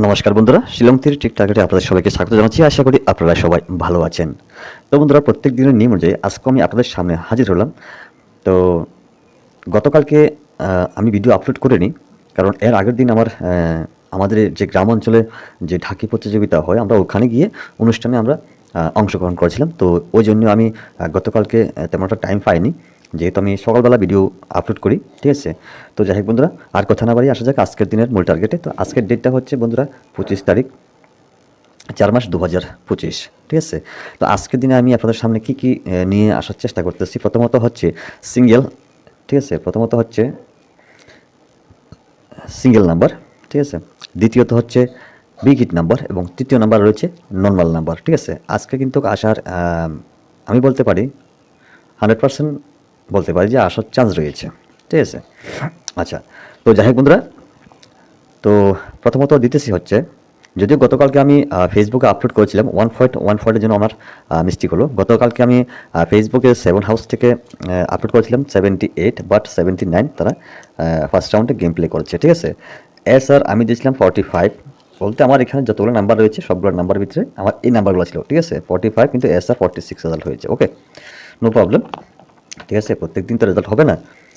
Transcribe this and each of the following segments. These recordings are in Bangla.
নমস্কার বন্ধুরা, শিলং তীর ঠিক টার্গেটে আপনাদের সবাইকে স্বাগত জানাচ্ছি। আশা করি আপনারা সবাই ভালো আছেন। তো বন্ধুরা, প্রত্যেক দিনের নিয়ম অনুযায়ী আজকে আমি আপনাদের সামনে হাজির হলাম। তো গতকালকে আমি ভিডিও আপলোড করিনি, কারণ এর আগের দিন আমাদের যে গ্রাম অঞ্চলে যে ঢাকি প্রতিযোগিতা হয়, আমরা ওখানে গিয়ে অনুষ্ঠানে আমরা অংশগ্রহণ করেছিলাম। তো ওই জন্য আমি গতকালকে তেমন একটা টাইম পাইনি, যেহেতু আমি সকালবেলা ভিডিও আপলোড করি। ঠিক আছে, তো যাই হোক বন্ধুরা, আর কথা না বাড়িয়ে আসা যাক আজকের দিনের মূল টার্গেটে। তো আজকের ডেটটা হচ্ছে বন্ধুরা 25 তারিখ 4 মাস 2025। ঠিক আছে, তো আজকের দিনে আমি আপনাদের সামনে কি কি নিয়ে আসার চেষ্টা করতেছি। প্রথমত হচ্ছে সিঙ্গেল। ঠিক আছে, প্রথমত হচ্ছে সিঙ্গেল নাম্বার। ঠিক আছে, দ্বিতীয়ত হচ্ছে বিগ হিট নাম্বার এবং তৃতীয় নাম্বার রয়েছে নর্মাল নাম্বার। ঠিক আছে, আজকে কিন্তু আসার আমি বলতে পারি 100% বলতে পারি যে আসার চান্স রয়েছে। ঠিক আছে, আচ্ছা, তো যাই হোক বন্ধুরা, তো প্রথমত দিতেছি হচ্ছে, যদিও গতকালকে আমি ফেসবুকে আপলোড করেছিলাম 1.14 জন্য আমার মিস্টেক হলো। গতকালকে আমি ফেসবুকে 7 হাউস থেকে আপলোড করেছিলাম 78, বাট 79 তারা ফার্স্ট রাউন্ডে গেম প্লে করেছে। ঠিক আছে, স্যার আমি দিয়েছিলাম 45, বলতে আমার এখানে যতগুলো নাম্বার রয়েছে সবগুলো নাম্বার ভিতরে আমার এই নাম্বারগুলো ছিল। ঠিক আছে, 45, কিন্তু স্যার 46 রেজাল্ট হয়েছে। ওকে, নো প্রবলেম। ঠিক আছে, প্রত্যেক দিন তো রেজাল্ট হবে না,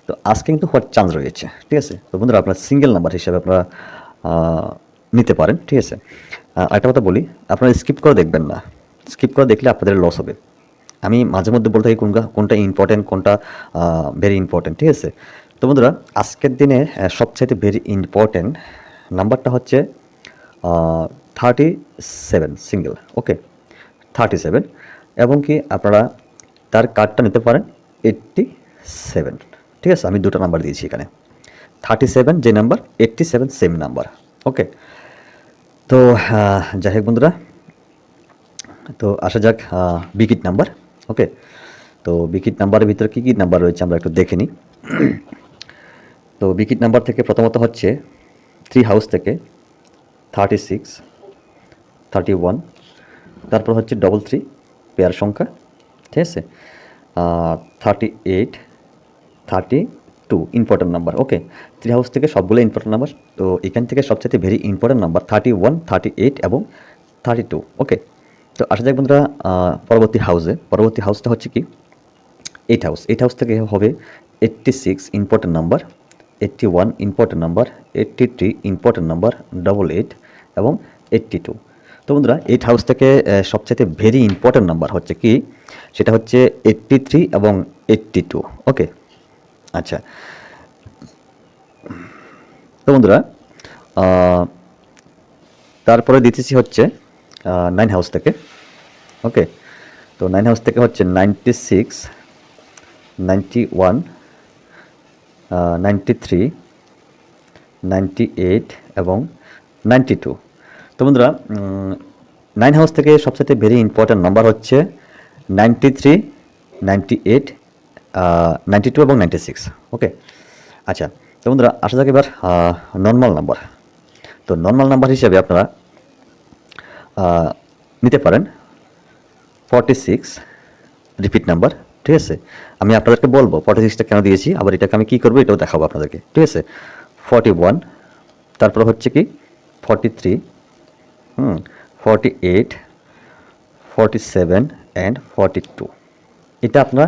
তো আজকে কিন্তু হওয়ার চান্স রয়েছে। ঠিক আছে, তো বন্ধুরা, আপনার সিঙ্গেল নাম্বার হিসাবে আপনারা নিতে পারেন। ঠিক আছে, আরেকটা কথা বলি, আপনারা স্কিপ করে দেখবেন না। স্কিপ করে দেখলে আপনাদের লস হবে। আমি মাঝে মধ্যে বলতে থাকি কোনটা ইম্পর্টেন্ট, কোনটা ভেরি ইম্পর্টেন্ট। ঠিক আছে, তো বন্ধুরা, আজকের দিনে সবচাইতে ভেরি ইম্পর্টেন্ট নাম্বারটা হচ্ছে 37 সিঙ্গেল। ওকে, 37, এবং কি আপনারা তার কার্ডটা নিতে পারেন 87। ঠিক আছে, আমি দুটো নাম্বার দিয়েছি এখানে, 37 যে নাম্বার, 87 সেম নাম্বার। ওকে, তো যাই হোক বন্ধুরা, তো আসা যাক বিকিট নাম্বার। ওকে, তো বিকিট নাম্বারের ভিতরে কী কী নাম্বার রয়েছে আমরা একটু দেখে নিই। তো বিকিট নাম্বার থেকে প্রথমত হচ্ছে 3 হাউস থেকে 36, 31, তারপর হচ্ছে 33 পেয়ার সংখ্যা। ঠিক আছে, 38, 32 ইম্পর্টেন্ট নাম্বার। ওকে, 3 হাউস থেকে সবগুলো ইম্পর্টেন্ট নাম্বার। তো এখান থেকে সবচেয়ে ভেরি ইম্পর্টেন্ট নাম্বার 31, 38 এবং 32। ওকে, তো আসা যাক বন্ধুরা পরবর্তী হাউসে। পরবর্তী হাউসটা হচ্ছে কি 8 হাউস। 8 হাউস থেকে হবে 86 important number, 81 important number, 83 important number, 88 এবং 82। তো বন্ধুরা, 8 হাউস থেকে সবচেয়ে ভেরি ইম্পর্টেন্ট নাম্বার হচ্ছে কি, সেটা হচ্ছে 83 এবং 82। ওকে, আচ্ছা, তো বন্ধুরা তারপরে দিতেছি হচ্ছে 9 হাউস থেকে। ওকে, তো 9 হাউস থেকে হচ্ছে 96, 91, 93, 98 এবং 92। তো বন্ধুরা, 9 হাউস থেকে সবচেয়ে ভেরি ইম্পর্ট্যান্ট নাম্বার হচ্ছে 93, 98, 92 এবং 96। ওকে, আচ্ছা, তো বন্ধুরা, আসা যাক এবার নর্মাল নাম্বার। তো নর্মাল নাম্বার হিসেবে আপনারা নিতে পারেন 46 রিপিট নাম্বার। ঠিক আছে, আমি আপনাদেরকে বলবো 46টা কেন দিয়েছি, আবার এটাকে আমি কী করবো এটাও দেখাবো আপনাদেরকে। ঠিক আছে, 41, তারপর হচ্ছে কি 43, 48, 47 অ্যান্ড 42। এটা আপনারা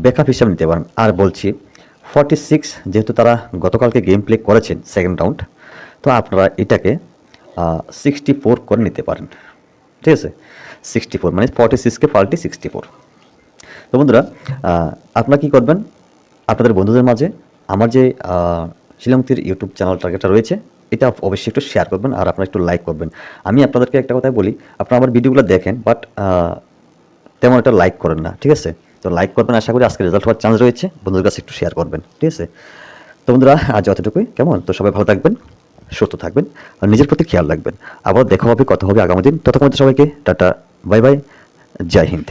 ব্যাকআপ হিসাবে নিতে পারেন। আর বলছি 46, যেহেতু তারা গতকালকে গেম প্লে করেছেন সেকেন্ড রাউন্ড, তো আপনারা এটাকে 64 করে নিতে পারেন। ঠিক আছে, 64 মানে 46কে পাল্টে 64। তো বন্ধুরা, আপনারা কী করবেন, আপনাদের বন্ধুদের মাঝে আমার যে শিলং তীর ইউটিউব চ্যানেল টার্গেটটা রয়েছে, এটা অবশ্যই একটু শেয়ার করবেন আর আপনারা একটু লাইক করবেন। আমি আপনাদেরকে একটা কথাই বলি, আপনারা আমার ভিডিওগুলো দেখেন, বাট তেমন একটা লাইক করেন না। ঠিক আছে, তো লাইক করবেন, আশা করি আজকে রেজাল্ট হওয়ার চান্স রয়েছে। বন্ধুদের কাছে একটু শেয়ার করবেন। ঠিক আছে, তো বন্ধুরা, আজ অতটুকুই। কেমন, তো সবাই ভালো থাকবেন, সুস্থ থাকবেন আর নিজের প্রতি খেয়াল রাখবেন। আবার দেখা হবে, কথা হবে আগামী দিন। ততক্ষণ সবাইকে টাটা, বাই বাই, জয় হিন্দ।